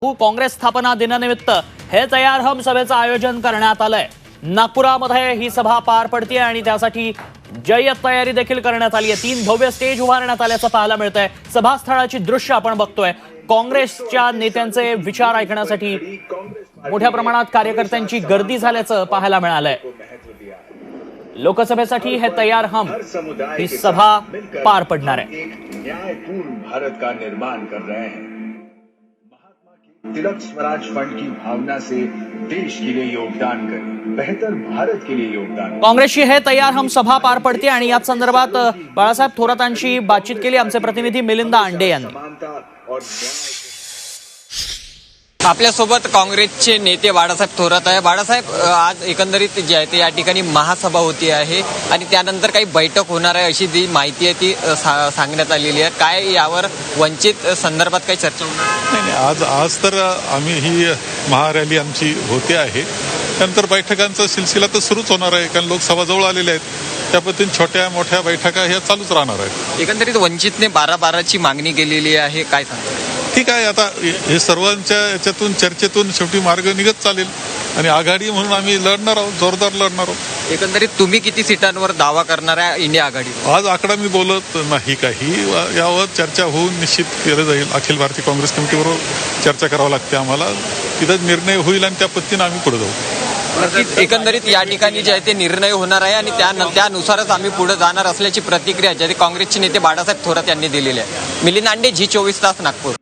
काँग्रेस स्थापना दिनानिमित्त हे तयार हम सभेचं आयोजन करण्यात आलंय। नागपुरामध्ये ही सभा पार पडते आणि त्यासाठी जय्यत तयारी देखील करण्यात आली आहे। 3 भव्य स्टेज उभारण्यात आल्याचं पाहायला मिळतंय। सभास्थळाची दृश्य आपण बघतोय। काँग्रेसच्या नेत्यांचे विचार ऐकण्यासाठी मोठ्या प्रमाणात कार्यकर्त्यांची गर्दी झाल्याचं पाहायला मिळालंय। लोकसभेसाठी हे तयार हम ही सभा पार पडणार आहे। न्यायपूर्ण भारत का निर्माण कर रहे हैं। तिलक स्वराज फंड की भावना से देश के लिए योगदान करें, बेहतर भारत के लिए योगदान। काँग्रेसची हे तयार हम सभा पार पडते आणि याच संदर्भात बाळासाहेब थोरातांशी बातचीत केली आमचे प्रतिनिधी मिलिंदा अंडे यांनी। आपल्यासोबत काँग्रेसचे नेते बाळासाहेब थोरात आहे। बाळासाहेब, आज एकंदरीत जे आहे ते या ठिकाणी महासभा होती आहे आणि त्यानंतर काही बैठक होणार आहे अशी जी माहिती आहे ती सांगण्यात आलेली आहे। काय यावर वंचित संदर्भात काही चर्चा होणार? नाही, आज तर आम्ही ही महारॅली आमची होते आहे। त्यानंतर बैठकांचा सिलसिला तर सुरूच होणार आहे, कारण लोकसभा जवळ आलेल्या आहेत। त्या पद्धतीने छोट्या मोठ्या बैठका ह्या चालूच राहणार आहेत। एकंदरीत वंचितने 12-12ची मागणी केलेली आहे, काय सांगता? ठीक आहे, आता हे सर्वांच्या याच्यातून चर्चेतून शेवटी मार्ग निघत चालेल आणि आघाडी म्हणून आम्ही लढणार आहोत, जोरदार लढणार आहोत। एकंदरीत तुम्ही किती सीटांवर दावा करणार आहे इंडिया आघाडी? आज आकडा मी बोलत नाही, काही यावर चर्चा होऊन निश्चित केलं जाईल। अखिल भारतीय काँग्रेस कमिटीबरोबर चर्चा करावं लागते आम्हाला, तिथं निर्णय होईल आणि त्या पद्धतीने आम्ही पुढे जाऊ। एकंदरीत या ठिकाणी जे आहे ते निर्णय होणार आहे आणि त्यानुसारच आम्ही पुढे जाणार असल्याची प्रतिक्रिया ज्या काँग्रेसचे नेते बाळासाहेब थोरात यांनी दिलेली आहे। मिलिंद अंडे, झी 24 तास, नागपूर।